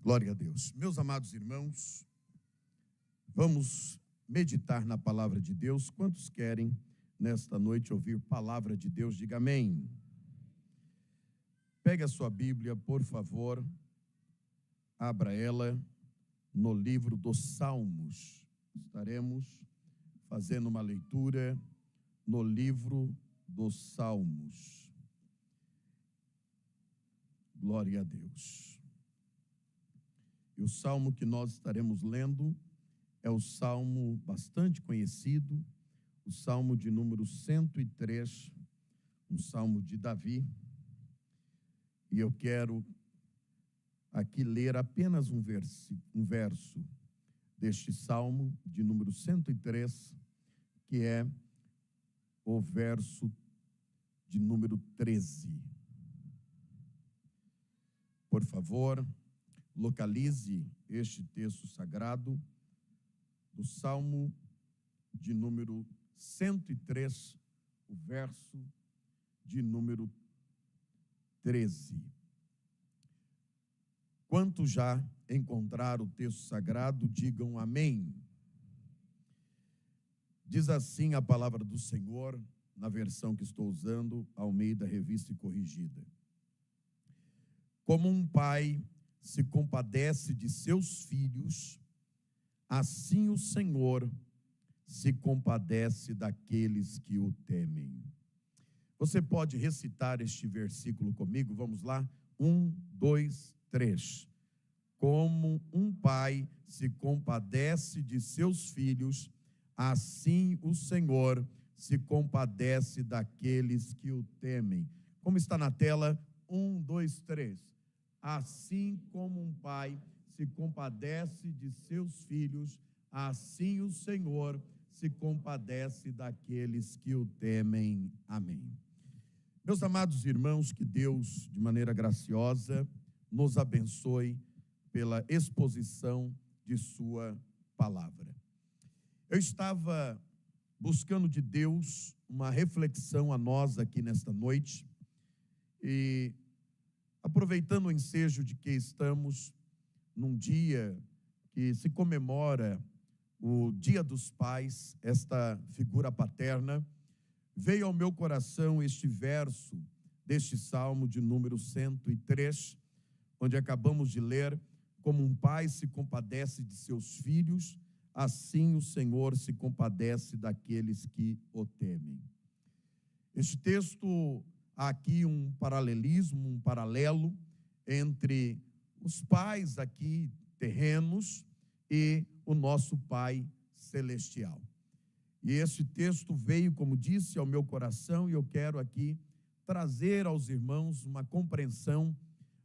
Glória a Deus. Meus amados irmãos, vamos meditar na palavra de Deus. Quantos querem, nesta noite, ouvir palavra de Deus? Diga amém. Pegue a sua Bíblia, por favor, abra ela no livro dos Salmos. Estaremos fazendo uma leitura no livro dos Salmos. Glória a Deus. E o salmo que nós estaremos lendo é o salmo bastante conhecido, o salmo de número 103, um salmo de Davi. E eu quero aqui ler apenas um verso deste salmo de número 103, que é o verso de número 13. Por favor, localize este texto sagrado do Salmo de número 103, o verso de número 13. Quantos já encontraram o texto sagrado, digam amém. Diz assim a palavra do Senhor, na versão que estou usando, Almeida Revista e Corrigida. Como um pai se compadece de seus filhos, assim o Senhor se compadece daqueles que o temem. Você pode recitar este versículo comigo? Vamos lá? 1, 2, 3. Como um pai se compadece de seus filhos, assim o Senhor se compadece daqueles que o temem. Como está na tela? 1, 2, 3. Assim como um pai se compadece de seus filhos, assim o Senhor se compadece daqueles que o temem. Amém. Meus amados irmãos, que Deus, de maneira graciosa, nos abençoe pela exposição de sua palavra. Eu estava buscando de Deus uma reflexão a nós aqui nesta noite e aproveitando o ensejo de que estamos num dia que se comemora o Dia dos Pais, esta figura paterna, veio ao meu coração este verso deste Salmo de número 103, onde acabamos de ler: como um pai se compadece de seus filhos, assim o Senhor se compadece daqueles que o temem. Este texto, há aqui um paralelismo, um paralelo entre os pais aqui terrenos e o nosso Pai celestial. E esse texto veio, como disse, ao meu coração, e eu quero aqui trazer aos irmãos uma compreensão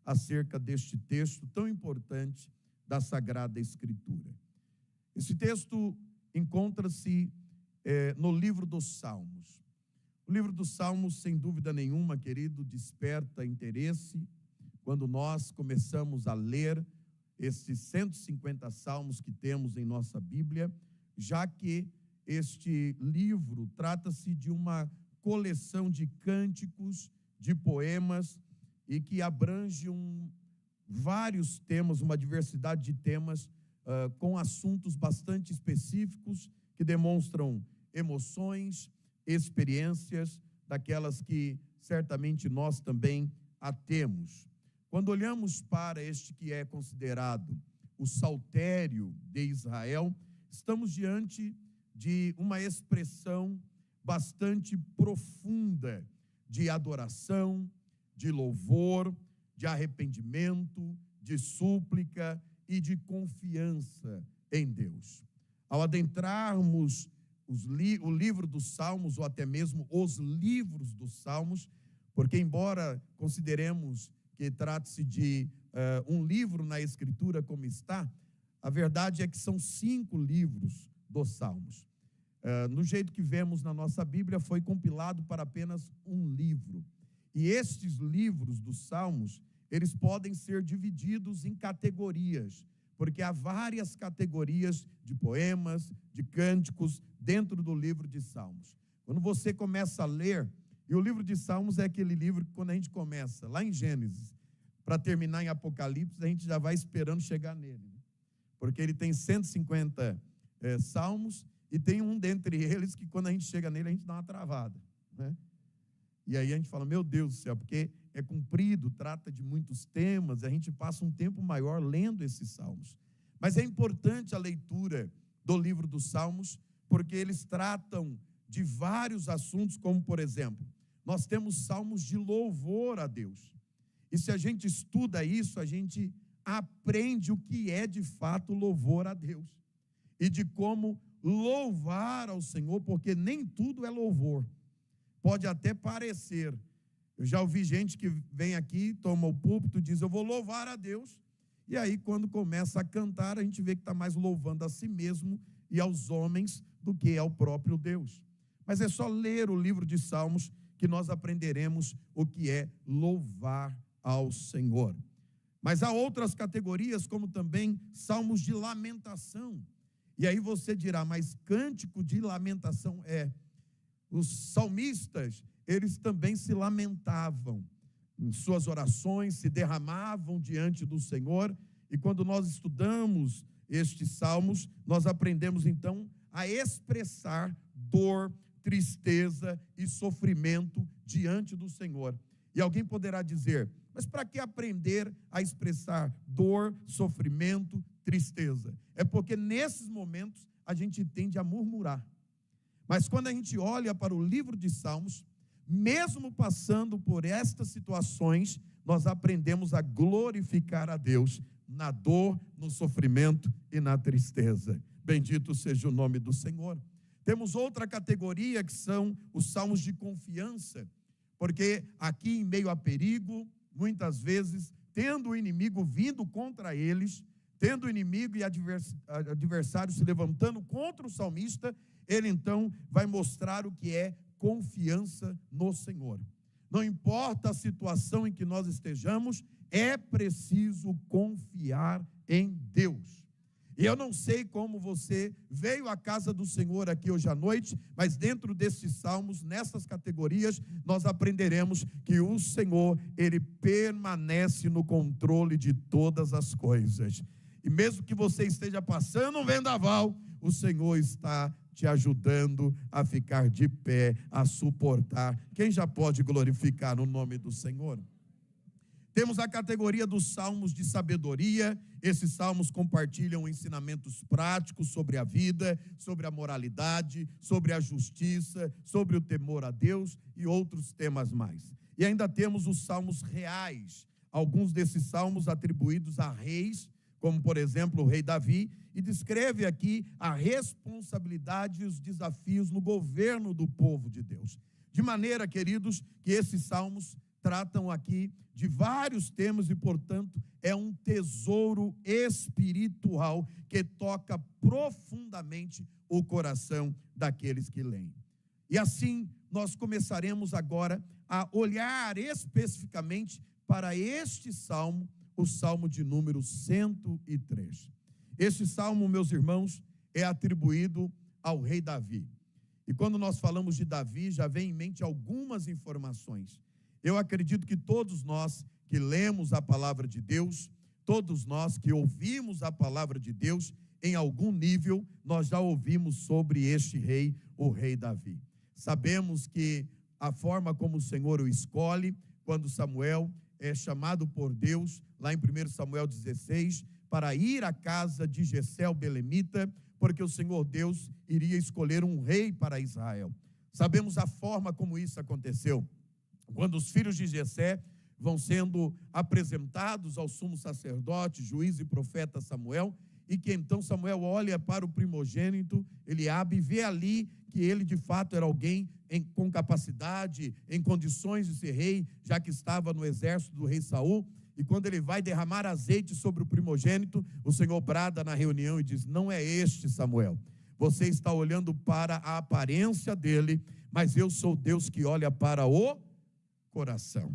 acerca deste texto tão importante da Sagrada Escritura. Esse texto encontra-se no livro dos Salmos. O livro dos Salmos, sem dúvida nenhuma, querido, desperta interesse quando nós começamos a ler esses 150 salmos que temos em nossa Bíblia, já que este livro trata-se de uma coleção de cânticos, de poemas, e que abrange vários temas, uma diversidade de temas, com assuntos bastante específicos que demonstram emoções, experiências, daquelas que certamente nós também a temos. Quando olhamos para este que é considerado o saltério de Israel, estamos diante de uma expressão bastante profunda de adoração, de louvor, de arrependimento, de súplica e de confiança em Deus. Ao adentrarmos o livro dos Salmos, ou até mesmo os livros dos Salmos, porque embora consideremos que trate-se de um livro na Escritura como está, a verdade é que são 5 livros dos Salmos. No jeito que vemos na nossa Bíblia, foi compilado para apenas um livro. E estes livros dos Salmos, eles podem ser divididos em categorias, porque há várias categorias de poemas, de cânticos, dentro do livro de Salmos. Quando você começa a ler, e o livro de Salmos é aquele livro que quando a gente começa, lá em Gênesis, para terminar em Apocalipse, a gente já vai esperando chegar nele, né? Porque ele tem 150 salmos, e tem um dentre eles que quando a gente chega nele, a gente dá uma travada, né? E aí a gente fala, meu Deus do céu, porque é comprido, trata de muitos temas, a gente passa um tempo maior lendo esses salmos. Mas é importante a leitura do livro dos Salmos, porque eles tratam de vários assuntos, como por exemplo, nós temos salmos de louvor a Deus. E se a gente estuda isso, a gente aprende o que é de fato louvor a Deus. E de como louvar ao Senhor, porque nem tudo é louvor. Pode até parecer. Eu já ouvi gente que vem aqui, toma o púlpito e diz, eu vou louvar a Deus. E aí, quando começa a cantar, a gente vê que está mais louvando a si mesmo e aos homens do que ao próprio Deus. Mas é só ler o livro de Salmos que nós aprenderemos o que é louvar ao Senhor. Mas há outras categorias, como também salmos de lamentação. E aí você dirá, mas cântico de lamentação os salmistas, eles também se lamentavam em suas orações, se derramavam diante do Senhor. E quando nós estudamos estes salmos, nós aprendemos então a expressar dor, tristeza e sofrimento diante do Senhor. E alguém poderá dizer, mas para que aprender a expressar dor, sofrimento, tristeza? É porque nesses momentos a gente tende a murmurar. Mas quando a gente olha para o livro de Salmos, mesmo passando por estas situações, nós aprendemos a glorificar a Deus na dor, no sofrimento e na tristeza. Bendito seja o nome do Senhor. Temos outra categoria que são os salmos de confiança, porque aqui em meio a perigo, muitas vezes, tendo o inimigo vindo contra eles, tendo o inimigo e adversário se levantando contra o salmista, ele então vai mostrar o que é confiança no Senhor. Não importa a situação em que nós estejamos, é preciso confiar em Deus. E eu não sei como você veio à casa do Senhor aqui hoje à noite, mas dentro desses salmos, nessas categorias, nós aprenderemos que o Senhor, Ele permanece no controle de todas as coisas. E mesmo que você esteja passando um vendaval, o Senhor está te ajudando a ficar de pé, a suportar. Quem já pode glorificar o nome do Senhor? Temos a categoria dos salmos de sabedoria. Esses salmos compartilham ensinamentos práticos sobre a vida, sobre a moralidade, sobre a justiça, sobre o temor a Deus e outros temas mais. E ainda temos os salmos reais, alguns desses salmos atribuídos a reis, como por exemplo o rei Davi, e descreve aqui a responsabilidade e os desafios no governo do povo de Deus. De maneira, queridos, que esses salmos tratam aqui de vários temas e, portanto, é um tesouro espiritual que toca profundamente o coração daqueles que leem. E assim, nós começaremos agora a olhar especificamente para este salmo, o salmo de número 103. Este salmo, meus irmãos, é atribuído ao rei Davi. E quando nós falamos de Davi, já vem em mente algumas informações. Eu acredito que todos nós que lemos a palavra de Deus, todos nós que ouvimos a palavra de Deus, em algum nível, nós já ouvimos sobre este rei, o rei Davi. Sabemos que a forma como o Senhor o escolhe, quando Samuel é chamado por Deus, lá em 1 Samuel 16, para ir à casa de Jessé o belemita, porque o Senhor Deus iria escolher um rei para Israel. Sabemos a forma como isso aconteceu. Quando os filhos de Jessé vão sendo apresentados ao sumo sacerdote, juiz e profeta Samuel, e que então Samuel olha para o primogênito, Eliabe, e vê ali que ele de fato era alguém com capacidade, em condições de ser rei, já que estava no exército do rei Saul. E quando ele vai derramar azeite sobre o primogênito, o Senhor brada na reunião e diz: não é este, Samuel, você está olhando para a aparência dele, mas eu sou Deus que olha para o coração.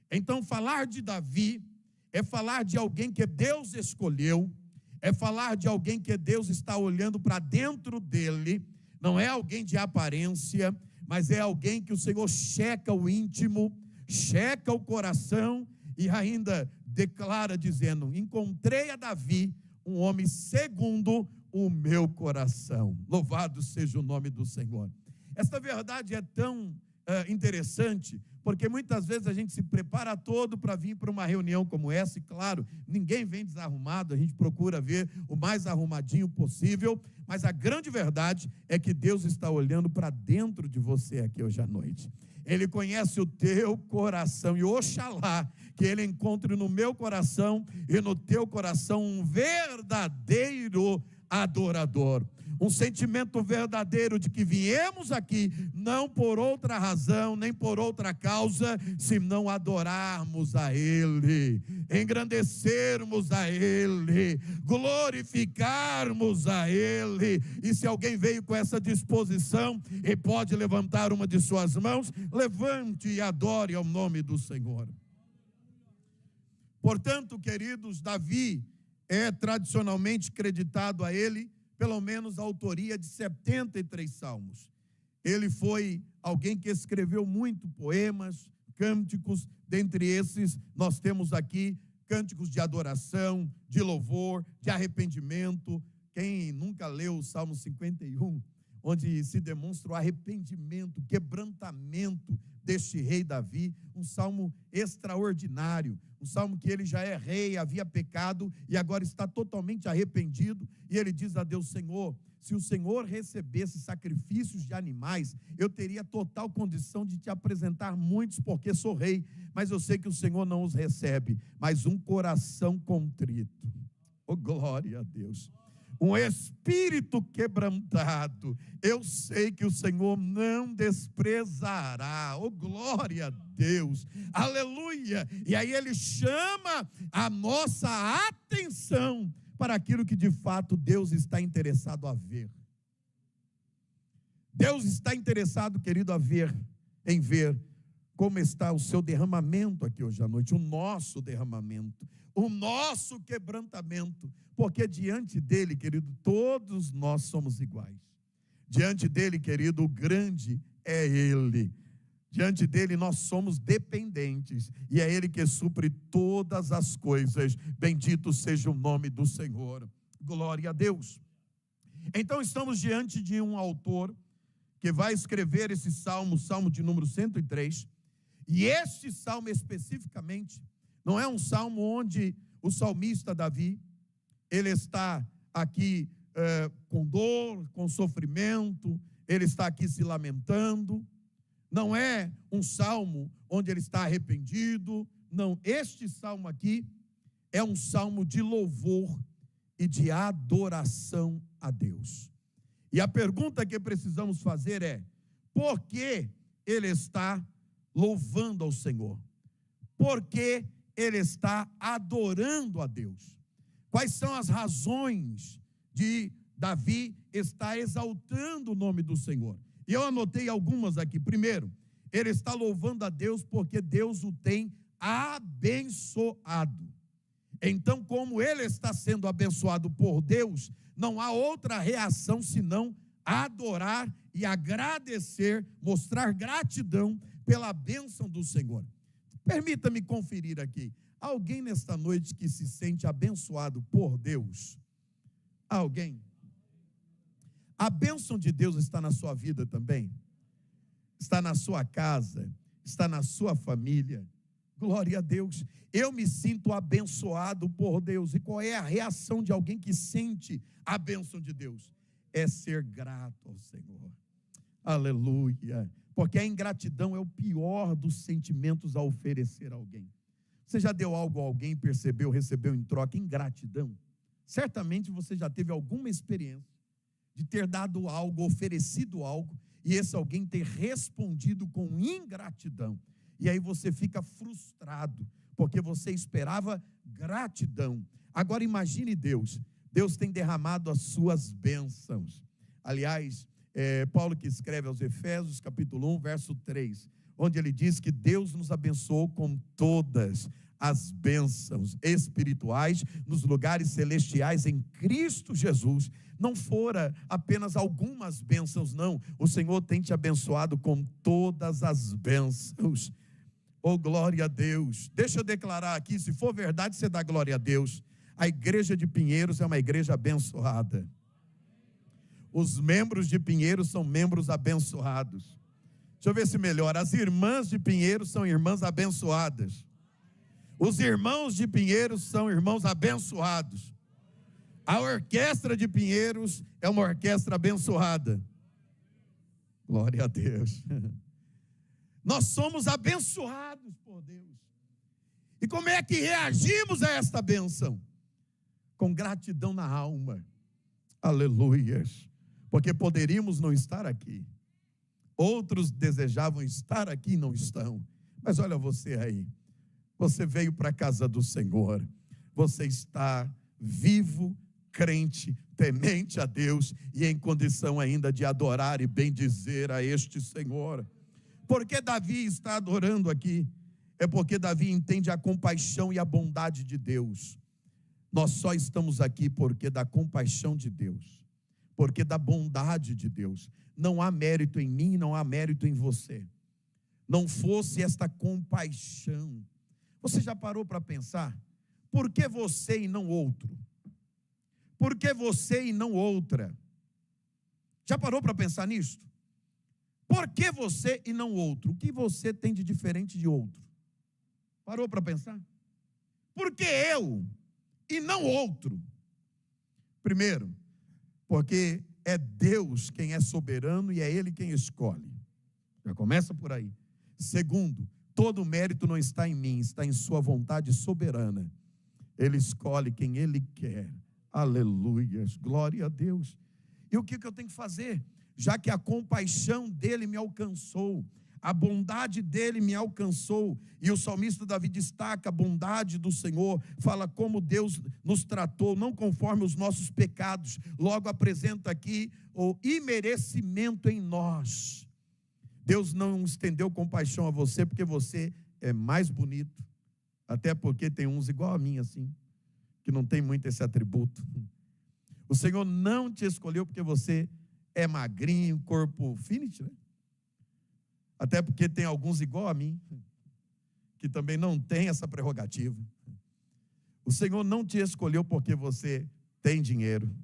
Então, falar de Davi é falar de alguém que Deus escolheu, é falar de alguém que Deus está olhando para dentro dele. Não é alguém de aparência, mas é alguém que o Senhor checa o íntimo, checa o coração e ainda declara dizendo: encontrei a Davi, um homem segundo o meu coração. Louvado seja o nome do Senhor. Esta verdade é tão interessante, porque muitas vezes a gente se prepara todo para vir para uma reunião como essa, e claro, ninguém vem desarrumado, a gente procura ver o mais arrumadinho possível, mas a grande verdade é que Deus está olhando para dentro de você aqui hoje à noite. Ele conhece o teu coração, e oxalá que Ele encontre no meu coração e no teu coração um verdadeiro adorador, um sentimento verdadeiro de que viemos aqui não por outra razão, nem por outra causa, senão adorarmos a Ele, engrandecermos a Ele, glorificarmos a Ele. E se alguém veio com essa disposição e pode levantar uma de suas mãos, levante e adore ao nome do Senhor. Portanto, queridos, Davi é tradicionalmente creditado a ele, pelo menos, a autoria de 73 salmos. Ele foi alguém que escreveu muito poemas, cânticos. Dentre esses, nós temos aqui cânticos de adoração, de louvor, de arrependimento. Quem nunca leu o Salmo 51, onde se demonstra o arrependimento, o quebrantamento deste rei Davi, um salmo extraordinário, um salmo que ele já é rei, havia pecado e agora está totalmente arrependido, e ele diz a Deus: Senhor, se o Senhor recebesse sacrifícios de animais, eu teria total condição de te apresentar muitos, porque sou rei, mas eu sei que o Senhor não os recebe, mas um coração contrito, oh glória a Deus, um espírito quebrantado, eu sei que o Senhor não desprezará, oh glória a Deus, aleluia. E aí ele chama a nossa atenção para aquilo que de fato Deus está interessado a ver. Deus está interessado, querido, em ver como está o seu derramamento aqui hoje à noite, o nosso derramamento, o nosso quebrantamento, porque diante dele, querido, todos nós somos iguais. Diante dele, querido, o grande é ele. Diante dele nós somos dependentes, e é ele que supre todas as coisas. Bendito seja o nome do Senhor. Glória a Deus. Então estamos diante de um autor que vai escrever esse salmo, o salmo de número 103, e este salmo especificamente não é um salmo onde o salmista Davi, ele está aqui com dor, com sofrimento, ele está aqui se lamentando. Não é um salmo onde ele está arrependido. Não, este salmo aqui é um salmo de louvor e de adoração a Deus. E a pergunta que precisamos fazer é: por que ele está louvando ao Senhor? Por que ele está adorando a Deus? Quais são as razões de Davi estar exaltando o nome do Senhor? E eu anotei algumas aqui. Primeiro, ele está louvando a Deus porque Deus o tem abençoado. Então, como ele está sendo abençoado por Deus, não há outra reação senão adorar e agradecer, mostrar gratidão pela bênção do Senhor. Permita-me conferir aqui. Alguém nesta noite que se sente abençoado por Deus? Alguém? A bênção de Deus está na sua vida também? Está na sua casa? Está na sua família? Glória a Deus. Eu me sinto abençoado por Deus. E qual é a reação de alguém que sente a bênção de Deus? É ser grato ao Senhor. Aleluia. Porque a ingratidão é o pior dos sentimentos a oferecer a alguém. Você já deu algo a alguém, percebeu, recebeu em troca ingratidão? Certamente você já teve alguma experiência de ter dado algo, oferecido algo, e esse alguém ter respondido com ingratidão. E aí você fica frustrado, porque você esperava gratidão. Agora imagine Deus. Deus tem derramado as suas bênçãos. Aliás, Paulo que escreve aos Efésios, capítulo 1, verso 3, onde ele diz que Deus nos abençoou com todas as bênçãos espirituais nos lugares celestiais em Cristo Jesus. Não fora apenas algumas bênçãos, não. O Senhor tem te abençoado com todas as bênçãos. Oh, glória a Deus. Deixa eu declarar aqui, se for verdade, você dá glória a Deus. A igreja de Pinheiros é uma igreja abençoada. Os membros de Pinheiros são membros abençoados. Deixa eu ver se melhora. As irmãs de Pinheiros são irmãs abençoadas. Os irmãos de Pinheiros são irmãos abençoados. A orquestra de Pinheiros é uma orquestra abençoada. Glória a Deus. Nós somos abençoados por Deus. E como é que reagimos a esta bênção? Com gratidão na alma. Aleluias. Porque poderíamos não estar aqui. Outros desejavam estar aqui e não estão. Mas olha você aí. Você veio para a casa do Senhor. Você está vivo, crente, temente a Deus e em condição ainda de adorar e bendizer a este Senhor. Por que Davi está adorando aqui? É porque Davi entende a compaixão e a bondade de Deus. Nós só estamos aqui porque da compaixão de Deus, porque da bondade de Deus. Não há mérito em mim, não há mérito em você. Não fosse esta compaixão. Você já parou para pensar? Por que você e não outro? Por que você e não outra? Já parou para pensar nisto? Por que você e não outro? O que você tem de diferente de outro? Parou para pensar? Por que eu e não outro? Primeiro, porque é Deus quem é soberano e é Ele quem escolhe. Já começa por aí. Segundo, todo o mérito não está em mim, está em sua vontade soberana. Ele escolhe quem Ele quer. Aleluias, glória a Deus. E o que eu tenho que fazer? Já que a compaixão dele me alcançou, a bondade dele me alcançou, e o salmista Davi destaca a bondade do Senhor, fala como Deus nos tratou, não conforme os nossos pecados, logo apresenta aqui o imerecimento em nós. Deus não estendeu compaixão a você porque você é mais bonito, até porque tem uns igual a mim assim, que não tem muito esse atributo. O Senhor não te escolheu porque você é magrinho, corpo finish, né? Até porque tem alguns igual a mim, que também não tem essa prerrogativa. O Senhor não te escolheu porque você tem dinheiro.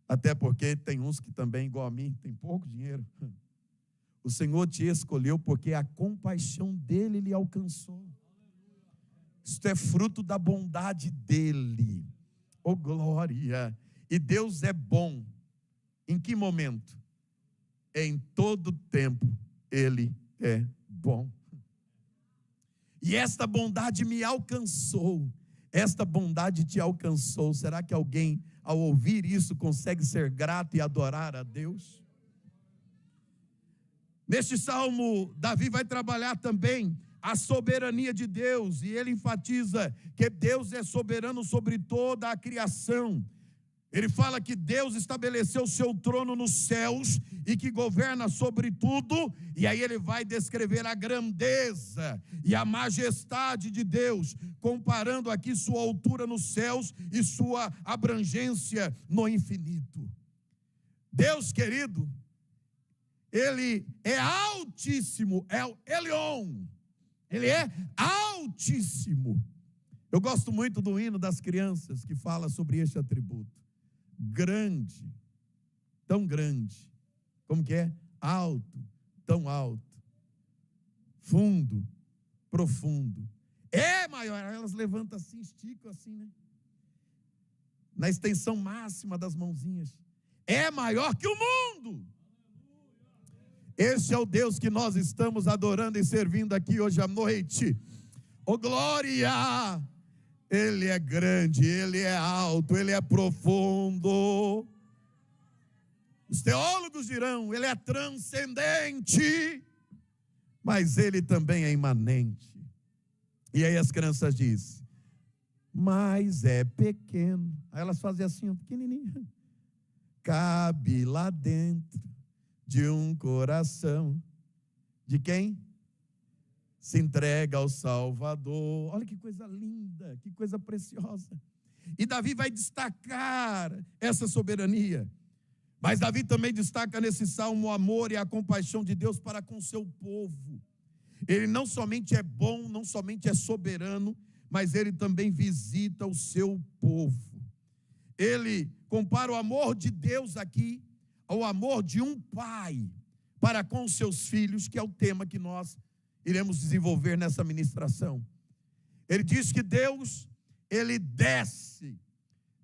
Até porque tem uns que também, igual a mim, tem pouco dinheiro. O Senhor te escolheu porque a compaixão dele lhe alcançou. Isto é fruto da bondade dele. Oh, glória! E Deus é bom. Em que momento? Em todo tempo Ele é bom. E esta bondade me alcançou. Esta bondade te alcançou. Será que alguém, ao ouvir isso, consegue ser grato e adorar a Deus? Neste salmo, Davi vai trabalhar também a soberania de Deus. E ele enfatiza que Deus é soberano sobre toda a criação. Ele fala que Deus estabeleceu o seu trono nos céus e que governa sobre tudo, e aí ele vai descrever a grandeza e a majestade de Deus, comparando aqui sua altura nos céus e sua abrangência no infinito. Deus querido, Ele é altíssimo, é o Elion, Ele é altíssimo. Eu gosto muito do hino das crianças que fala sobre este atributo. Grande, tão grande, como que é? Alto, tão alto, fundo, profundo, é maior. Elas levantam assim, esticam assim, né? Na extensão máxima das mãozinhas, é maior que o mundo. Esse é o Deus que nós estamos adorando e servindo aqui hoje à noite. Oh, glória! Ele é grande, Ele é alto, Ele é profundo. Os teólogos dirão, Ele é transcendente, mas Ele também é imanente. E aí as crianças dizem, mas é pequeno. Aí elas fazem assim, pequenininho. Cabe lá dentro de um coração. De quem? Se entrega ao Salvador. Olha que coisa linda, que coisa preciosa. E Davi vai destacar essa soberania. Mas Davi também destaca nesse salmo o amor e a compaixão de Deus para com o seu povo. Ele não somente é bom, não somente é soberano, mas ele também visita o seu povo. Ele compara o amor de Deus aqui ao amor de um pai para com os seus filhos, que é o tema que nós iremos desenvolver nessa ministração. Ele diz que Deus, ele desce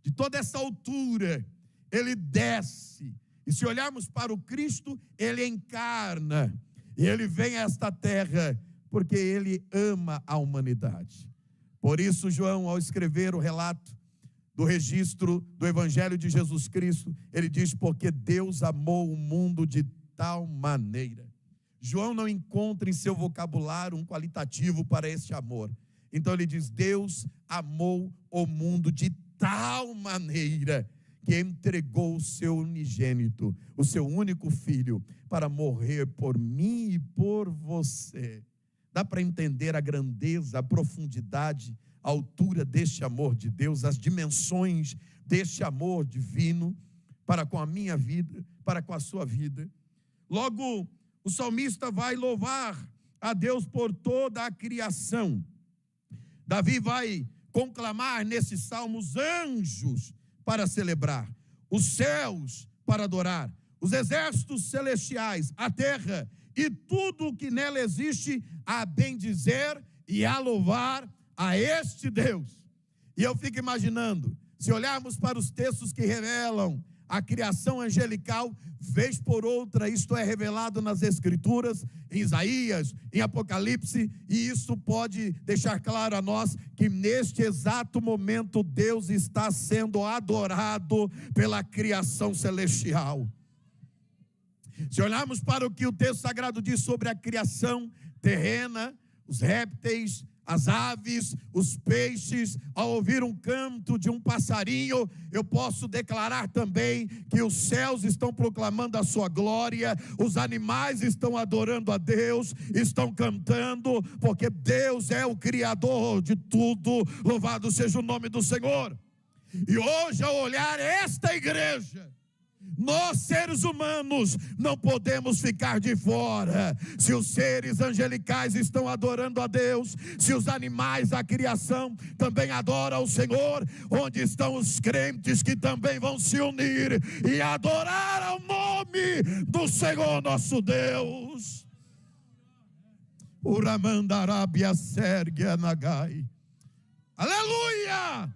de toda essa altura, ele desce. E se olharmos para o Cristo, ele encarna, e ele vem a esta terra, porque ele ama a humanidade. Por isso, João, ao escrever o relato do registro do Evangelho de Jesus Cristo, ele diz, porque Deus amou o mundo de tal maneira. João não encontra em seu vocabulário um qualitativo para este amor. Então ele diz, Deus amou o mundo de tal maneira que entregou o seu unigênito, o seu único filho, para morrer por mim e por você. Dá para entender a grandeza, a profundidade, a altura deste amor de Deus, as dimensões deste amor divino para com a minha vida, para com a sua vida. Logo, o salmista vai louvar a Deus por toda a criação. Davi vai conclamar nesses salmos anjos para celebrar, os céus para adorar, os exércitos celestiais, a terra e tudo o que nela existe a bendizer e a louvar a este Deus. E eu fico imaginando, se olharmos para os textos que revelam a criação angelical, vez por outra, isto é revelado nas Escrituras, em Isaías, em Apocalipse, e isso pode deixar claro a nós que neste exato momento Deus está sendo adorado pela criação celestial. Se olharmos para o que o texto sagrado diz sobre a criação terrena, os répteis, as aves, os peixes, ao ouvir um canto de um passarinho, eu posso declarar também que os céus estão proclamando a sua glória, os animais estão adorando a Deus, estão cantando, porque Deus é o Criador de tudo, louvado seja o nome do Senhor. E hoje, ao olhar esta igreja, nós, seres humanos, não podemos ficar de fora. Se os seres angelicais estão adorando a Deus, se os animais da criação também adoram ao Senhor, onde estão os crentes que também vão se unir e adorar ao nome do Senhor nosso Deus? Uramandarabia Sérgia Nagai. Aleluia!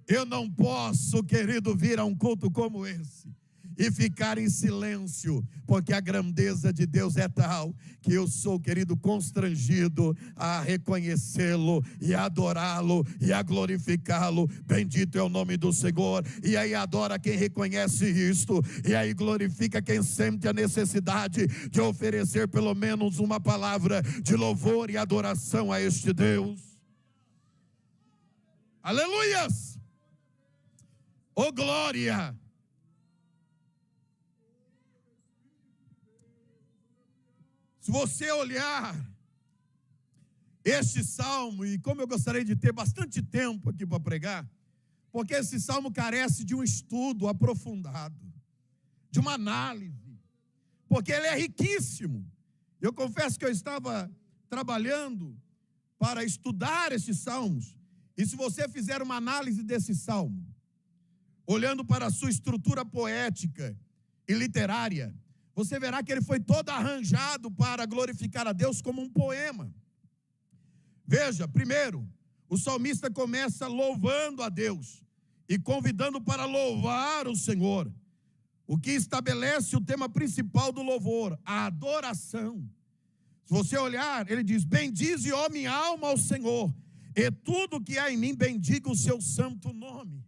Eu não posso, querido, vir a um culto como esse e ficar em silêncio, porque a grandeza de Deus é tal, que eu sou, querido, constrangido a reconhecê-lo, e a adorá-lo, e a glorificá-lo. Bendito é o nome do Senhor. E aí adora quem reconhece isto, e aí glorifica quem sente a necessidade de oferecer pelo menos uma palavra de louvor e adoração a este Deus. Aleluias! Oh glória! Se você olhar este salmo, e como eu gostaria de ter bastante tempo aqui para pregar, porque esse salmo carece de um estudo aprofundado, de uma análise, porque ele é riquíssimo. Eu confesso que eu estava trabalhando para estudar estes salmos, e se você fizer uma análise desse salmo, olhando para a sua estrutura poética e literária, você verá que ele foi todo arranjado para glorificar a Deus como um poema. Veja, primeiro, o salmista começa louvando a Deus e convidando para louvar o Senhor, o que estabelece o tema principal do louvor, a adoração. Se você olhar, ele diz, bendize, ó minha alma, ao Senhor, e tudo que há em mim bendiga o seu santo nome.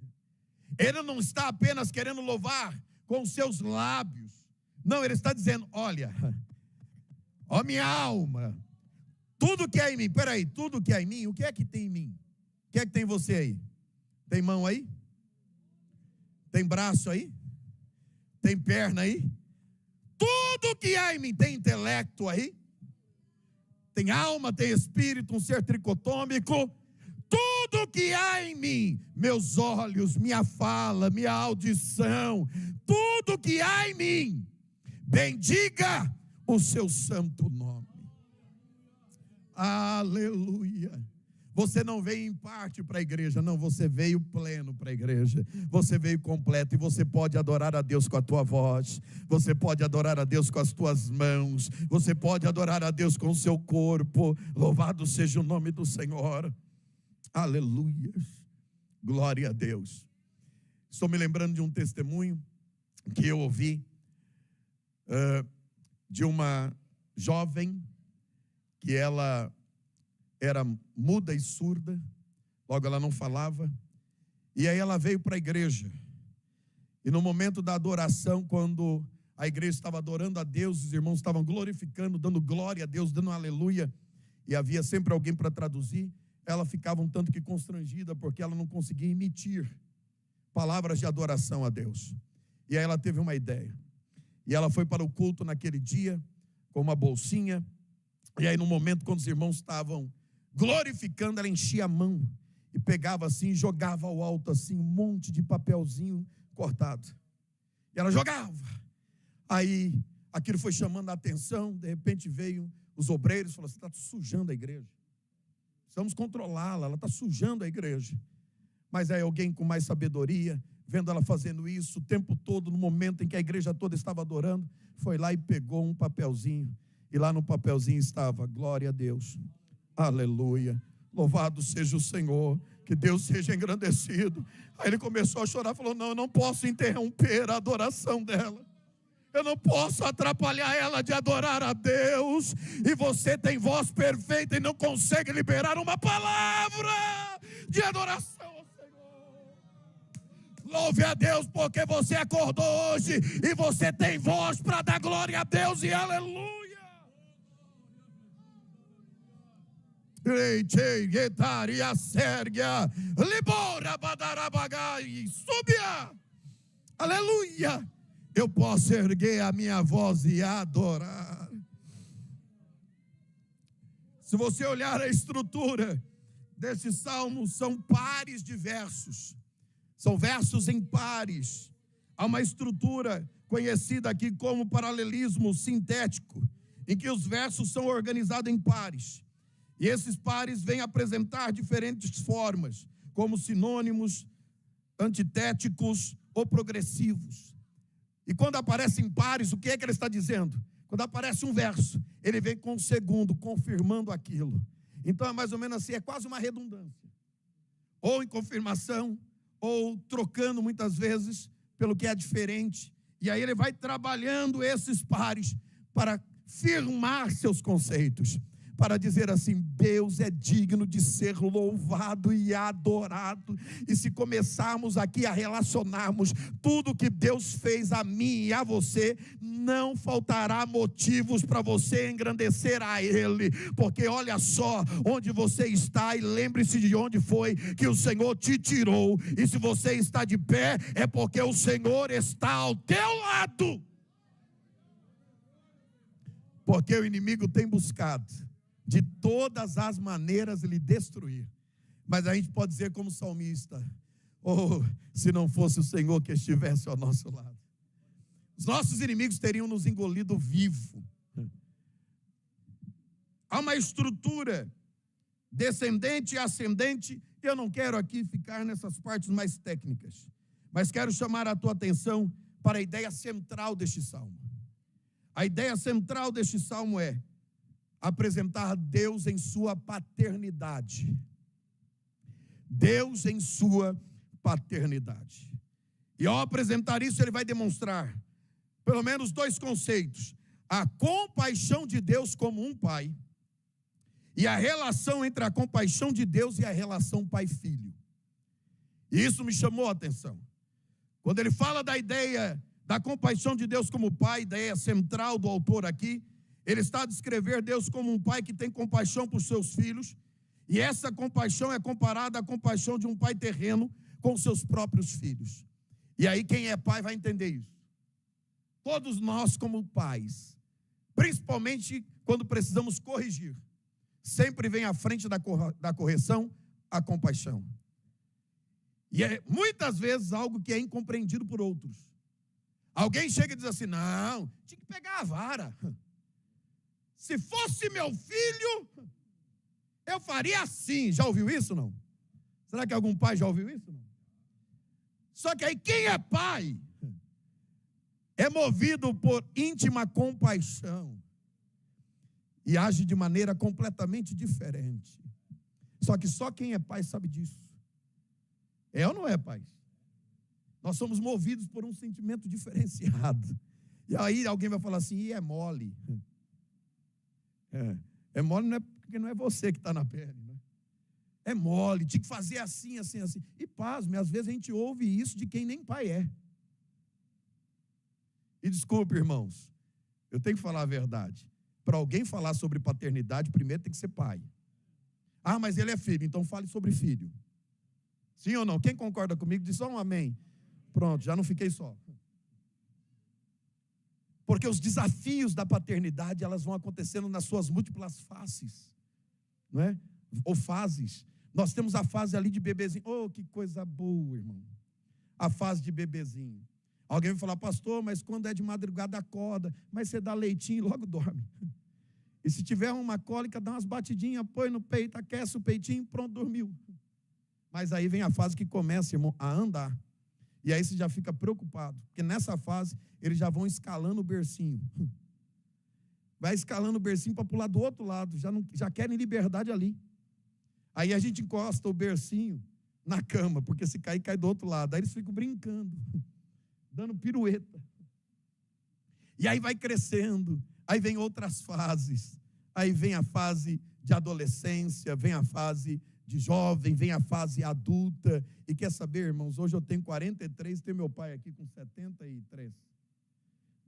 Ele não está apenas querendo louvar com os seus lábios. Não, ele está dizendo, olha, ó minha alma, tudo que há em mim, peraí, tudo que há em mim, o que é que tem em mim? O que é que tem você aí? Tem mão aí? Tem braço aí? Tem perna aí? Tudo que há em mim, tem intelecto aí? Tem alma, tem espírito, um ser tricotômico? Tudo que há em mim, meus olhos, minha fala, minha audição, tudo que há em mim, bendiga o seu santo nome. Aleluia. Você não veio em parte para a igreja, não, você veio pleno para a igreja. Você veio completo e você pode adorar a Deus com a tua voz. Você pode adorar a Deus com as tuas mãos. Você pode adorar a Deus com o seu corpo. Louvado seja o nome do Senhor. Aleluia. Glória a Deus. Estou me lembrando de um testemunho que eu ouvi de uma jovem que ela era muda e surda, logo ela não falava, e aí ela veio para a igreja, e no momento da adoração, quando a igreja estava adorando a Deus, os irmãos estavam glorificando, dando glória a Deus, dando aleluia, e havia sempre alguém para traduzir, ela ficava um tanto que constrangida, porque ela não conseguia emitir palavras de adoração a Deus, e aí ela teve uma ideia, e ela foi para o culto naquele dia, com uma bolsinha, e aí no momento quando os irmãos estavam glorificando, ela enchia a mão e pegava assim, jogava ao alto assim, um monte de papelzinho cortado. E ela jogava. Aí aquilo foi chamando a atenção, de repente veio os obreiros e falaram: você está sujando a igreja. Precisamos controlá-la, ela está sujando a igreja. Mas aí alguém com mais sabedoria, vendo ela fazendo isso o tempo todo, no momento em que a igreja toda estava adorando, foi lá e pegou um papelzinho. E lá no papelzinho estava: glória a Deus. Aleluia, louvado seja o Senhor, que Deus seja engrandecido. Aí ele começou a chorar, falou: não, eu não posso interromper a adoração dela, eu não posso atrapalhar ela de adorar a Deus, e você tem voz perfeita e não consegue liberar uma palavra de adoração ao Senhor. Louve a Deus, porque você acordou hoje, e você tem voz para dar glória a Deus, e aleluia. Aleluia. Eu posso erguer a minha voz e adorar. Se você olhar a estrutura desse salmo, são pares de versos. São versos em pares. Há uma estrutura conhecida aqui como paralelismo sintético, em que os versos são organizados em pares. E esses pares vêm apresentar diferentes formas, como sinônimos, antitéticos ou progressivos. E quando aparecem pares, o que é que ele está dizendo? Quando aparece um verso, ele vem com o segundo, confirmando aquilo. Então é mais ou menos assim, é quase uma redundância. Ou em confirmação, ou trocando muitas vezes pelo que é diferente. E aí ele vai trabalhando esses pares para firmar seus conceitos, para dizer assim: Deus é digno de ser louvado e adorado. E se começarmos aqui a relacionarmos tudo que Deus fez a mim e a você, não faltará motivos para você engrandecer a Ele, porque olha só onde você está, e lembre-se de onde foi que o Senhor te tirou, e se você está de pé, é porque o Senhor está ao teu lado, porque o inimigo tem buscado de todas as maneiras lhe destruir. Mas a gente pode dizer como salmista: oh, se não fosse o Senhor que estivesse ao nosso lado, os nossos inimigos teriam nos engolido vivo. Há uma estrutura descendente e ascendente. Eu não quero aqui ficar nessas partes mais técnicas, mas quero chamar a tua atenção para a ideia central deste salmo. A ideia central deste salmo é apresentar Deus em sua paternidade. Deus em sua paternidade. E ao apresentar isso, ele vai demonstrar pelo menos dois conceitos: a compaixão de Deus como um pai, e a relação entre a compaixão de Deus e a relação pai-filho. E isso me chamou a atenção. Quando ele fala da ideia da compaixão de Deus como pai, ideia central do autor aqui, ele está a descrever Deus como um pai que tem compaixão por seus filhos, e essa compaixão é comparada à compaixão de um pai terreno com seus próprios filhos. E aí quem é pai vai entender isso. Todos nós como pais, principalmente quando precisamos corrigir, sempre vem à frente da correção a compaixão. E é muitas vezes algo que é incompreendido por outros. Alguém chega e diz assim: não, tinha que pegar a vara. Se fosse meu filho, Eu faria assim. Já ouviu isso, não? Será que algum pai já ouviu isso, não? Só que aí quem é pai é movido por íntima compaixão e age de maneira completamente diferente. Só que só quem é pai sabe disso. É ou não é, pai? Nós somos movidos por um sentimento diferenciado. E aí alguém vai falar assim, e é mole. É mole não é porque não é você que está na pele, né? É mole, tinha que fazer assim, assim, assim. E pasme, às vezes a gente ouve isso de quem nem pai é. E desculpe, irmãos, eu tenho que falar a verdade. Para alguém falar sobre paternidade, primeiro tem que ser pai. Ah, mas ele é filho, então fale sobre filho. Sim ou não? Quem concorda comigo, diz só um amém. Pronto, já não fiquei só. Porque os desafios da paternidade, elas vão acontecendo nas suas múltiplas faces, não é? Ou fases. Nós temos a fase ali de bebezinho. Oh, que coisa boa, irmão. A fase de bebezinho. Alguém vai falar, pastor, mas quando é de madrugada acorda, mas você dá leitinho e logo dorme. E se tiver uma cólica, dá umas batidinhas, põe no peito, aquece o peitinho, pronto, dormiu. Mas aí vem a fase que começa, irmão, a andar. E aí você já fica preocupado, porque nessa fase eles já vão escalando o bercinho. Vai escalando o bercinho para pular do outro lado, já querem liberdade ali. Aí a gente encosta o bercinho na cama, porque se cair, cai do outro lado. Aí eles ficam brincando, dando pirueta. E aí vai crescendo, aí vem outras fases. Aí vem a fase de adolescência, vem a fase de jovem, vem a fase adulta. E quer saber, irmãos, hoje eu tenho 43, tenho meu pai aqui com 73.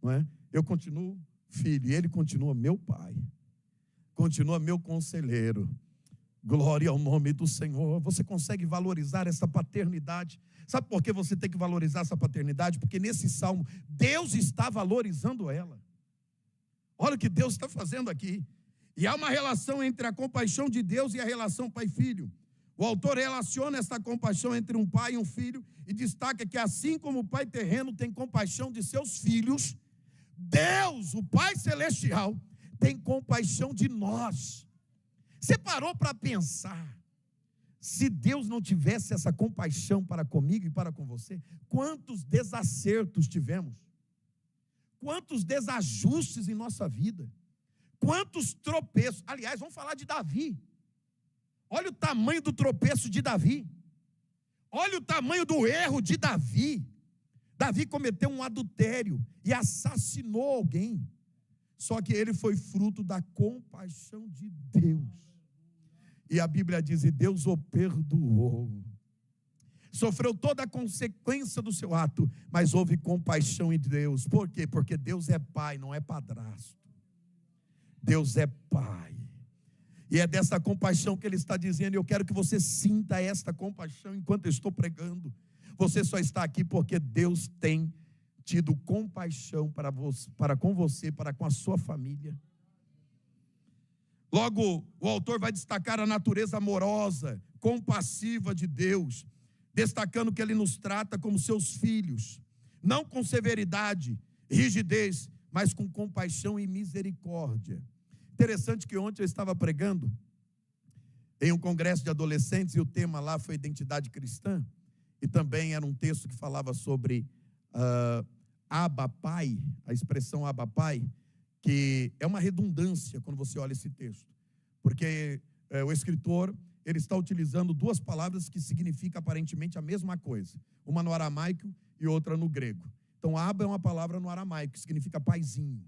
Não é? Eu continuo filho, e ele continua meu pai. Continua meu conselheiro. Glória ao nome do Senhor. Você consegue valorizar essa paternidade? Sabe por que você tem que valorizar essa paternidade? Porque nesse salmo, Deus está valorizando ela. Olha o que Deus está fazendo aqui. E há uma relação entre a compaixão de Deus e a relação pai-filho. O autor relaciona essa compaixão entre um pai e um filho e destaca que assim como o pai terreno tem compaixão de seus filhos, Deus, o Pai Celestial, tem compaixão de nós. Você parou para pensar, se Deus não tivesse essa compaixão para comigo e para com você, quantos desacertos tivemos? Quantos desajustes em nossa vida? Quantos tropeços? Aliás, vamos falar de Davi. Olha o tamanho do tropeço de Davi. Olha o tamanho do erro de Davi. Davi cometeu um adultério e assassinou alguém. Só que ele foi fruto da compaixão de Deus. E a Bíblia diz, e Deus o perdoou. Sofreu toda a consequência do seu ato, mas houve compaixão em Deus. Por quê? Porque Deus é pai, não é padrasto. Deus é pai. E é dessa compaixão que ele está dizendo, e eu quero que você sinta esta compaixão enquanto eu estou pregando. Você só está aqui porque Deus tem tido compaixão para com você, para com a sua família. Logo, o autor vai destacar a natureza amorosa, compassiva de Deus, destacando que ele nos trata como seus filhos, não com severidade, rigidez, mas com compaixão e misericórdia. Interessante que ontem eu estava pregando em um congresso de adolescentes e o tema lá foi identidade cristã, e também era um texto que falava sobre Abba Pai, a expressão Abba Pai, que é uma redundância quando você olha esse texto, porque o escritor, ele está utilizando duas palavras que significam aparentemente a mesma coisa, uma no aramaico e outra no grego. Então Abba é uma palavra no aramaico que significa paizinho,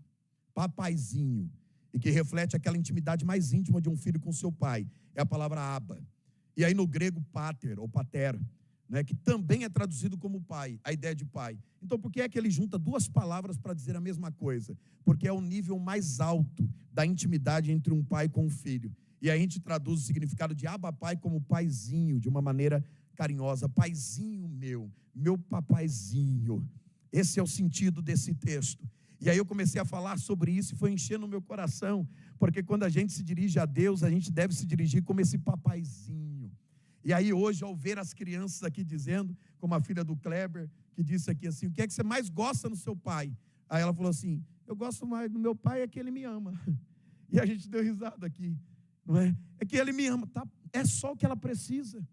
papaizinho, e que reflete aquela intimidade mais íntima de um filho com seu pai, é a palavra Abba. E aí no grego pater ou pater, né, que também é traduzido como pai, a ideia de pai. Então por que é que ele junta duas palavras para dizer a mesma coisa? Porque é o nível mais alto da intimidade entre um pai com um filho. E a gente traduz o significado de Abba Pai como paizinho, de uma maneira carinhosa. Paizinho meu papaizinho. Esse é o sentido desse texto. E aí eu comecei a falar sobre isso e foi enchendo o meu coração, porque quando a gente se dirige a Deus, a gente deve se dirigir como esse papaizinho. E aí hoje, ao ver as crianças aqui dizendo, como a filha do Kleber, que disse aqui assim, o que é que você mais gosta no seu pai? Aí ela falou assim, eu gosto mais do meu pai é que ele me ama. E a gente deu risada aqui. não é? É que ele me ama, tá? É só o que ela precisa.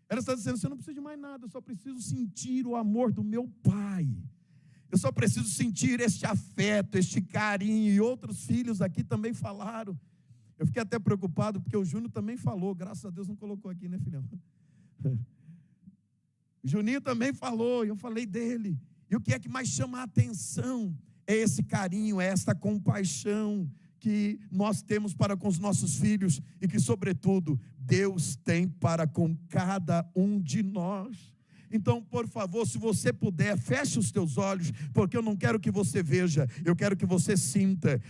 Ela está dizendo, você não precisa de mais nada, eu só preciso sentir o amor do meu pai. Eu só preciso sentir este afeto, este carinho. E outros filhos aqui também falaram. Eu fiquei até preocupado, porque o Júnior também falou. Graças a Deus não colocou aqui, né, filhão? O Juninho também falou, eu falei dele. E o que é que mais chama a atenção é esse carinho, é esta compaixão que nós temos para com os nossos filhos e que, sobretudo, Deus tem para com cada um de nós. Então, por favor, se você puder, feche os teus olhos, porque eu não quero que você veja, eu quero que você sinta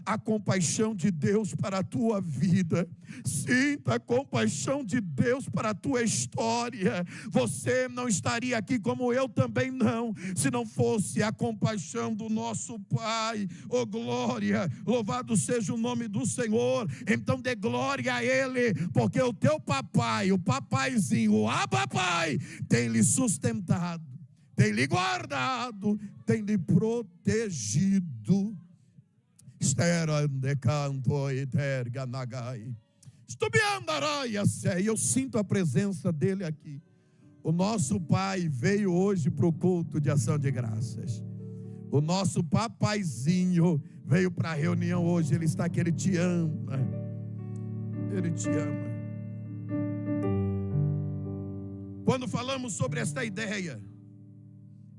a compaixão de Deus para a tua vida, sinta a compaixão de Deus para a tua história. Você não estaria aqui, como eu também não, se não fosse a compaixão do nosso Pai. Oh glória, louvado seja o nome do Senhor. Então dê glória a Ele, porque o teu papai, o papaizinho, o papai, tem lhe sustentado, tem lhe guardado, tem lhe protegido. E eu sinto a presença dele aqui. O nosso pai veio hoje para o culto de ação de graças. O nosso papaizinho veio para a reunião hoje. Ele está aqui, ele te ama. Ele te ama. Quando falamos sobre esta ideia,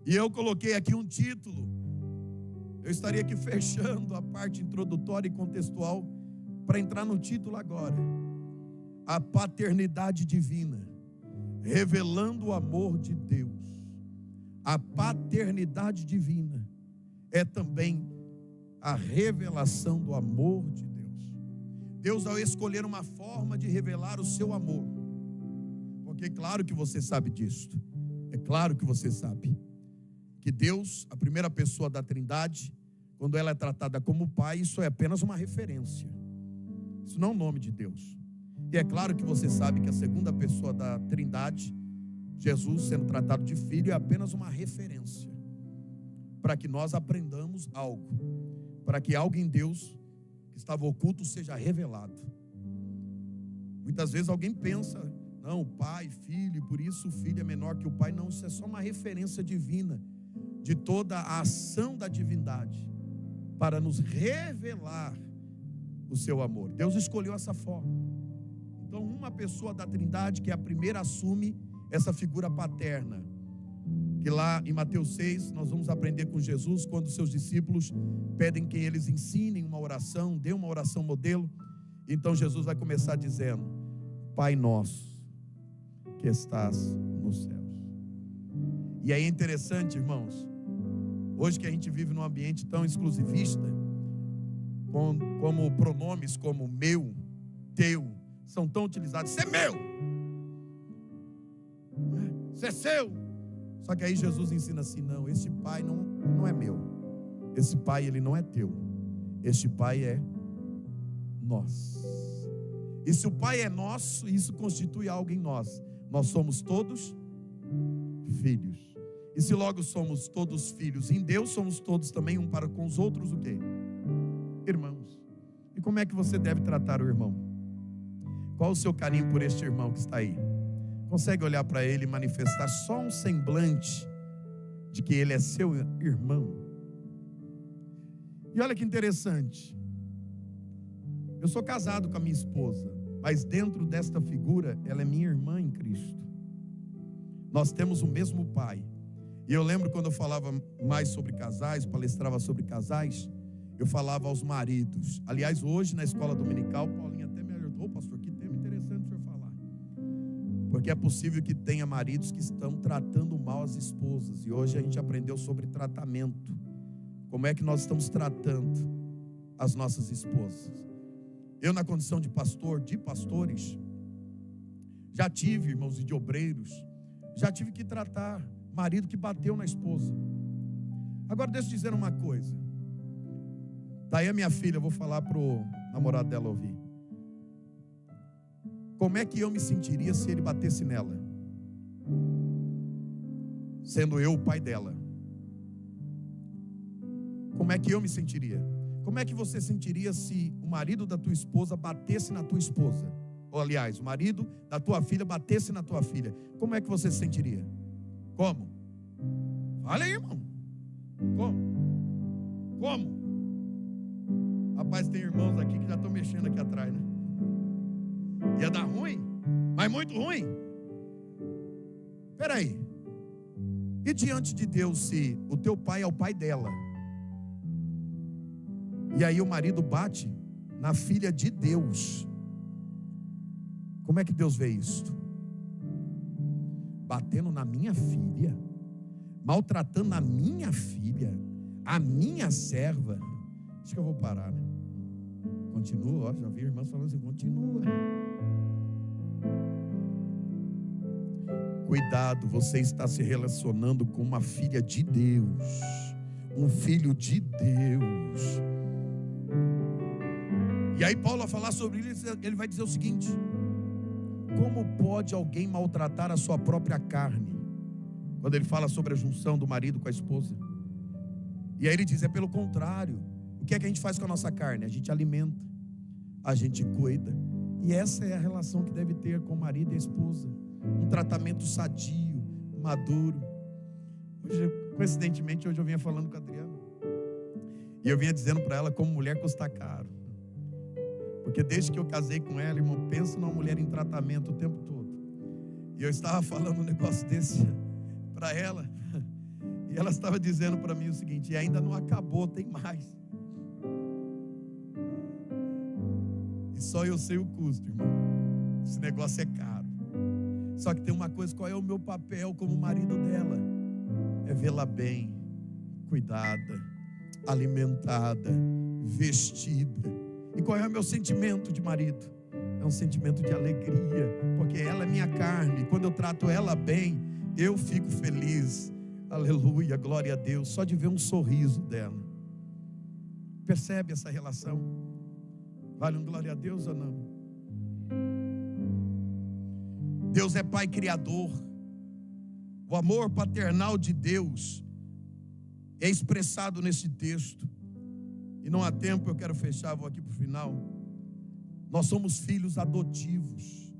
e eu coloquei aqui um título, eu estaria aqui fechando a parte introdutória e contextual para entrar no título agora. A paternidade divina, revelando o amor de Deus. A paternidade divina é também a revelação do amor de Deus. Deus, ao escolher uma forma de revelar o seu amor, porque claro que você sabe disso, é claro que você sabe que Deus, a primeira pessoa da Trindade, quando ela é tratada como Pai, isso é apenas uma referência, isso não é o nome de Deus. E é claro que você sabe que a segunda pessoa da Trindade, Jesus sendo tratado de Filho, é apenas uma referência, para que nós aprendamos algo, para que algo em Deus que estava oculto seja revelado. Muitas vezes alguém pensa, não, Pai, Filho, e por isso o Filho é menor que o Pai. Não, isso é só uma referência divina de toda a ação da divindade para nos revelar o seu amor. Deus escolheu essa forma. Então, uma pessoa da Trindade, que é a primeira, assume essa figura paterna, que lá em Mateus 6, nós vamos aprender com Jesus, quando seus discípulos pedem que eles ensinem uma oração, dê uma oração modelo. Então Jesus vai começar dizendo, Pai nosso, que estás nos céus. E aí é interessante, irmãos, hoje que a gente vive num ambiente tão exclusivista, como pronomes como meu, teu, são tão utilizados. Isso é meu, isso é seu. Só que aí Jesus ensina assim, não, esse pai não é meu, esse pai ele não é teu, este pai é nosso. E se o pai é nosso, isso constitui algo em nós. Nós somos todos filhos. E se logo somos todos filhos em Deus, somos todos também um para com os outros o quê? Irmãos. E como é que você deve tratar o irmão? Qual o seu carinho por este irmão que está aí? Consegue olhar para ele e manifestar só um semblante de que ele é seu irmão? E olha que interessante. Eu sou casado com a minha esposa, mas dentro desta figura, ela é minha irmã em Cristo. Nós temos o mesmo pai. E eu lembro quando eu falava mais sobre casais, palestrava sobre casais, eu falava aos maridos. Aliás, hoje na escola dominical, Paulinho até me ajudou, pastor, que tema interessante o senhor falar. Porque é possível que tenha maridos que estão tratando mal as esposas. E hoje a gente aprendeu sobre tratamento. Como é que nós estamos tratando as nossas esposas? Eu, na condição de pastor, de pastores, já tive, irmãos, e de obreiros, já tive que tratar marido que bateu na esposa. Agora deixa eu dizer uma coisa. Daí a minha filha, eu vou falar pro namorado dela ouvir. Como é que eu me sentiria se ele batesse nela? Sendo eu o pai dela. Como é que eu me sentiria? Como é que você sentiria se o marido da tua esposa batesse na tua esposa? Ou, aliás, o marido da tua filha batesse na tua filha? Como é que você se sentiria? Como? Fala aí, irmão. Como? Rapaz, tem irmãos aqui que já estão mexendo aqui atrás, né? Ia dar ruim, mas muito ruim. Espera aí. E diante de Deus, se o teu pai é o pai dela, e aí o marido bate na filha de Deus, como é que Deus vê isto? Batendo na minha filha, maltratando a minha filha, a minha serva. Acho que eu vou parar, né? Continua, ó, já vi irmãs falando assim, continua. Cuidado, você está se relacionando com uma filha de Deus, um filho de Deus. E aí Paulo vai falar sobre isso, ele vai dizer o seguinte: como pode alguém maltratar a sua própria carne? Quando ele fala sobre a junção do marido com a esposa. E aí ele diz, é pelo contrário. O que é que a gente faz com a nossa carne? A gente alimenta, a gente cuida. E essa é a relação que deve ter com o marido e a esposa. Um tratamento sadio, maduro. Hoje, coincidentemente, hoje eu vinha falando com a Adriana. E eu vinha dizendo para ela como mulher custa caro. Porque desde que eu casei com ela, irmão, pensa numa mulher em tratamento o tempo todo. E eu estava falando um negócio desse para ela. E ela estava dizendo para mim o seguinte: e ainda não acabou, tem mais. E só eu sei o custo, irmão. Esse negócio é caro. Só que tem uma coisa, qual é o meu papel como marido dela? É vê-la bem, cuidada, alimentada, vestida. E qual é o meu sentimento de marido? É um sentimento de alegria, porque ela é minha carne. Quando eu trato ela bem, eu fico feliz. Aleluia, glória a Deus, só de ver um sorriso dela. Percebe essa relação? Vale um glória a Deus ou não? Deus é Pai Criador. O amor paternal de Deus é expressado nesse texto. E não há tempo, eu quero fechar, vou aqui para o final. Nós somos filhos adotivos.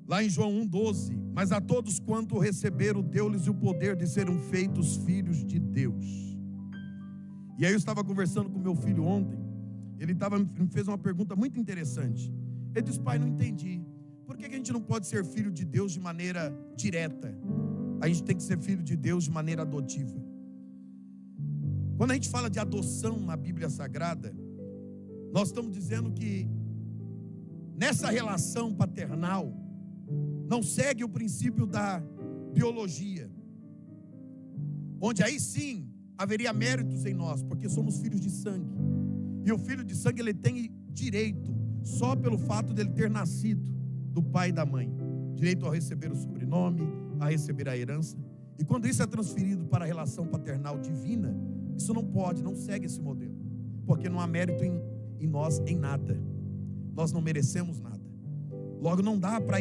Lá em João 1,12, mas a todos quanto o receberam, deu-lhes o poder de serem feitos filhos de Deus. E aí eu estava conversando com meu filho ontem. Ele me fez uma pergunta muito interessante. Ele disse: pai, não entendi. Por que a gente não pode ser filho de Deus de maneira direta? A gente tem que ser filho de Deus de maneira adotiva. Quando a gente fala de adoção na Bíblia Sagrada, nós estamos dizendo que nessa relação paternal não segue o princípio da biologia, onde aí sim haveria méritos em nós, porque somos filhos de sangue. E o filho de sangue, ele tem direito só pelo fato dele ter nascido do pai e da mãe, direito a receber o sobrenome, a receber a herança. E quando isso é transferido para a relação paternal divina, isso não pode, não segue esse modelo, porque não há mérito em nós em nada. Nós não merecemos nada. Logo, não dá para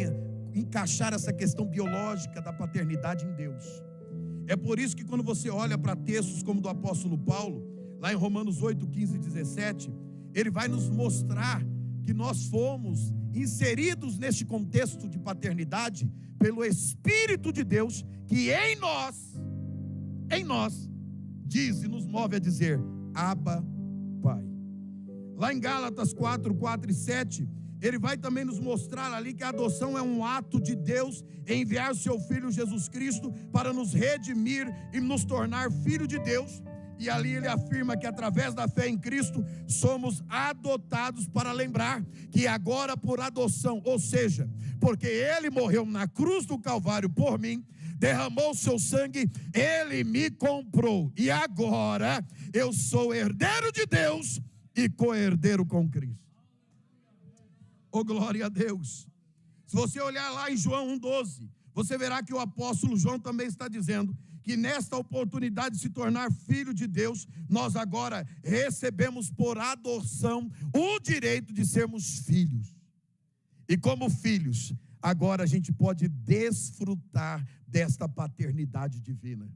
encaixar essa questão biológica da paternidade em Deus. É por isso que quando você olha para textos como do apóstolo Paulo, lá em Romanos 8, 15 e 17, ele vai nos mostrar que nós fomos inseridos neste contexto de paternidade pelo Espírito de Deus, que em nós diz e nos move a dizer: Abba, Pai. Lá em Gálatas 4, 4 e 7, ele vai também nos mostrar ali que a adoção é um ato de Deus em enviar o seu Filho Jesus Cristo para nos redimir e nos tornar filho de Deus. E ali ele afirma que através da fé em Cristo somos adotados, para lembrar que agora por adoção, ou seja, porque ele morreu na cruz do Calvário por mim, derramou o seu sangue, ele me comprou, e agora eu sou herdeiro de Deus e co-herdeiro com Cristo. Oh, glória a Deus. Se você olhar lá em João 1,12, você verá que o apóstolo João também está dizendo que nesta oportunidade de se tornar filho de Deus, nós agora recebemos por adoção o direito de sermos filhos. E como filhos, agora a gente pode desfrutar desta paternidade divina.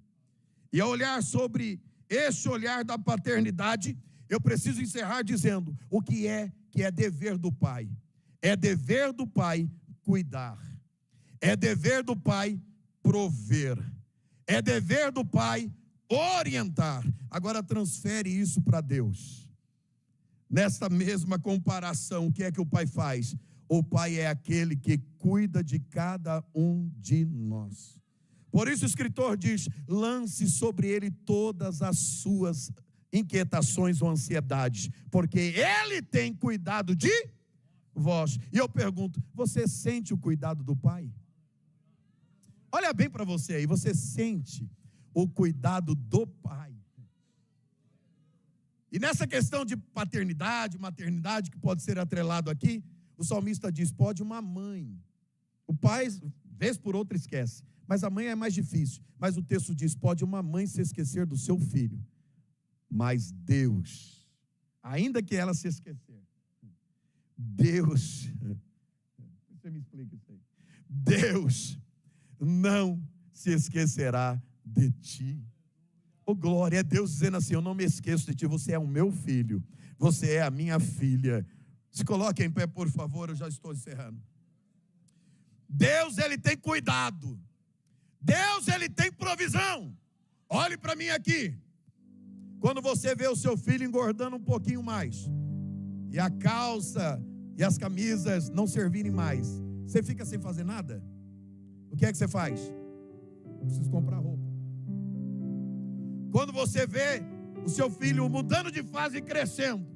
E ao olhar sobre esse olhar da paternidade, eu preciso encerrar dizendo o que é dever do pai. É dever do pai cuidar. É dever do pai prover. É dever do pai orientar. Agora transfere isso para Deus. Nessa mesma comparação, o que é que o pai faz? O pai é aquele que cuida de cada um de nós. Por isso o escritor diz: lance sobre ele todas as suas inquietações ou ansiedades, porque ele tem cuidado de vós. E eu pergunto: você sente o cuidado do pai? Olha bem para você aí, você sente o cuidado do pai? E nessa questão de paternidade, maternidade, que pode ser atrelado aqui, o salmista diz: pode uma mãe. O pai, vez por outra, esquece, mas a mãe é mais difícil. Mas o texto diz: pode uma mãe se esquecer do seu filho, mas Deus, ainda que ela se esquecer, Deus, você me explica isso aí, Deus não se esquecerá de ti. Oh, glória, é Deus dizendo assim: eu não me esqueço de ti, você é o meu filho, você é a minha filha. Se coloque em pé, por favor, eu já estou encerrando. Deus, ele tem cuidado. Deus, ele tem provisão. Olhe para mim aqui. Quando você vê o seu filho engordando um pouquinho mais, e a calça e as camisas não servirem mais, você fica sem fazer nada? O que é que você faz? Preciso comprar roupa. Quando você vê o seu filho mudando de fase e crescendo,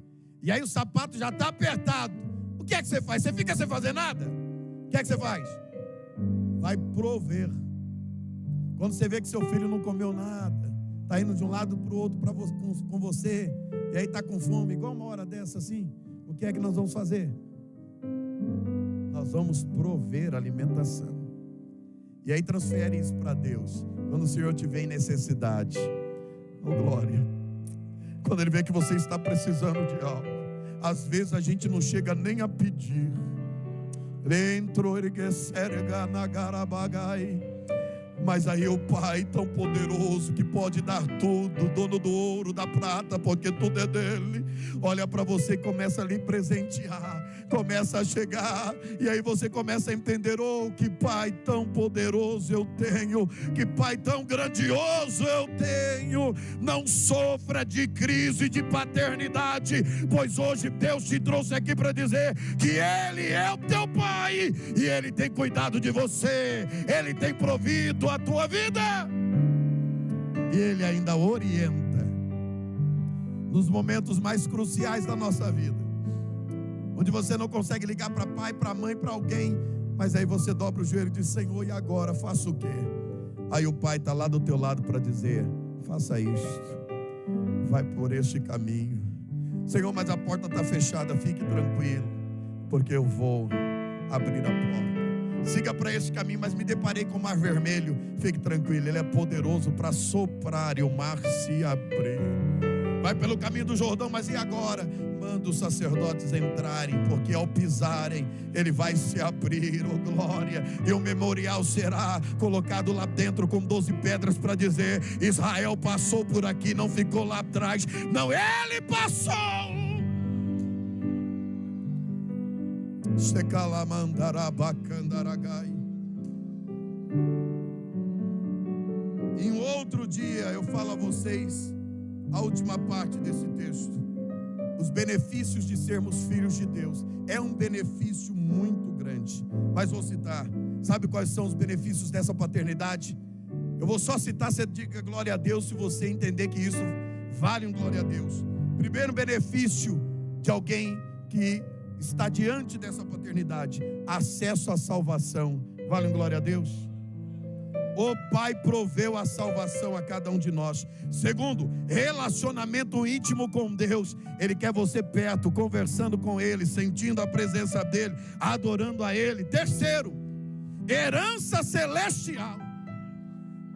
e aí o sapato já está apertado, o que é que você faz? Você fica sem fazer nada? O que é que você faz? Vai prover. Quando você vê que seu filho não comeu nada, está indo de um lado para o outro com você, e aí está com fome, igual uma hora dessa assim, o que é que nós vamos fazer? Nós vamos prover alimentação. E aí transfere isso para Deus. Quando o Senhor te vê em necessidade, oh glória, quando Ele vê que você está precisando de algo, às vezes a gente não chega nem a pedir. Mas aí o Pai tão poderoso, que pode dar tudo, dono do ouro, da prata, porque tudo é dele, olha para você e começa a lhe presentear, começa a chegar, e aí você começa a entender: oh, que Pai tão poderoso eu tenho, que Pai tão grandioso eu tenho. Não sofra de crise de paternidade, pois hoje Deus te trouxe aqui para dizer que Ele é o teu Pai, e Ele tem cuidado de você, Ele tem provido a tua vida, e Ele ainda orienta nos momentos mais cruciais da nossa vida, onde você não consegue ligar para pai, para mãe, para alguém, mas aí você dobra o joelho e diz: Senhor, e agora? Faço o quê? Aí o Pai está lá do teu lado para dizer: faça isto, vai por este caminho. Senhor, mas a porta está fechada. Fique tranquilo, porque eu vou abrir a porta. Siga para esse caminho, mas me deparei com o mar vermelho. Fique tranquilo, Ele é poderoso para soprar e o mar se abrir. Vai pelo caminho do Jordão, mas e agora? Manda os sacerdotes entrarem, porque ao pisarem, ele vai se abrir, oh glória, e o memorial será colocado lá dentro com 12 pedras para dizer: Israel passou por aqui, não ficou lá atrás, não, ele passou. Em outro dia eu falo a vocês a última parte desse texto, os benefícios de sermos filhos de Deus. É um benefício muito grande, mas vou citar. Sabe quais são os benefícios dessa paternidade? Eu vou só citar, você diga glória a Deus se você entender que isso vale um glória a Deus. Primeiro benefício de alguém que está diante dessa paternidade: acesso à salvação. Vale um glória a Deus? O Pai proveu a salvação a cada um de nós. Segundo, relacionamento íntimo com Deus. Ele quer você perto, conversando com Ele, sentindo a presença dEle, adorando a Ele. Terceiro, herança celestial.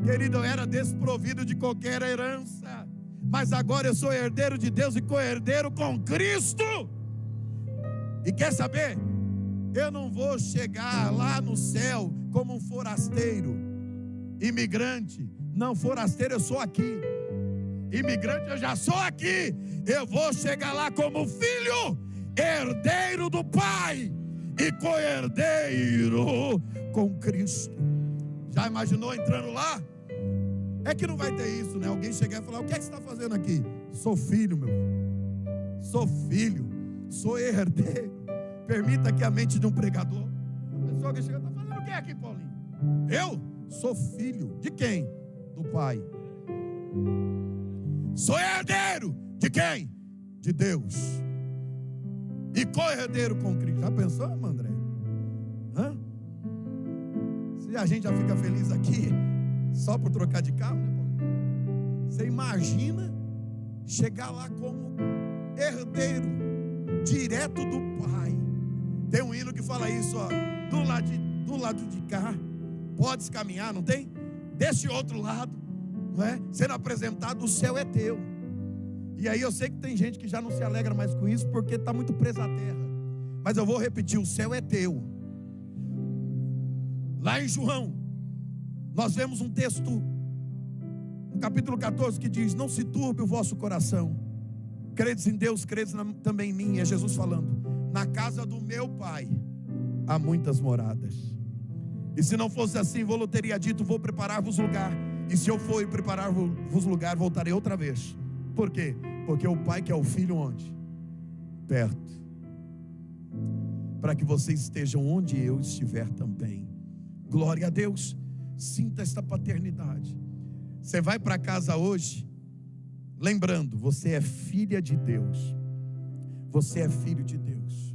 Querido, eu era desprovido de qualquer herança, mas agora eu sou herdeiro de Deus e co-herdeiro com Cristo. E quer saber? Eu não vou chegar lá no céu como um forasteiro, imigrante. Não, forasteiro eu sou aqui. imigrante eu já sou aqui. Eu vou chegar lá como filho, herdeiro do Pai e co-herdeiro com Cristo. Já imaginou entrando lá? É que não vai ter isso, né? Alguém chegar e falar: o que é que você está fazendo aqui? Sou filho, meu filho. Sou filho, sou herdeiro. Permita que a mente de um pregador, a pessoa que chega, está fazendo o que aqui, Paulinho? Eu sou filho de quem? Do Pai. Sou herdeiro de quem? De Deus. E co-herdeiro com Cristo. Já pensou, André? Hã? Se a gente já fica feliz aqui só por trocar de carro, né, Paulinho? Você imagina chegar lá como herdeiro direto do Pai. Tem um hino que fala isso, ó, do lado de cá podes caminhar, não tem? Desse outro lado, não é? Sendo apresentado, o céu é teu. E aí eu sei que tem gente que já não se alegra mais com isso porque está muito presa à terra. Mas eu vou repetir: o céu é teu. Lá em João, nós vemos um texto, no capítulo 14, que diz: não se turbe o vosso coração. Credes em Deus, credes também em mim. É Jesus falando: na casa do meu Pai há muitas moradas. E se não fosse assim, vou-lhe teria dito: vou preparar-vos lugar. E se eu for e preparar-vos lugar, voltarei outra vez. Por quê? Porque o Pai quer o Filho onde? Perto. Para que vocês estejam onde eu estiver também. Glória a Deus. Sinta esta paternidade. Você vai para casa hoje, lembrando: você é filha de Deus. Você é filho de Deus.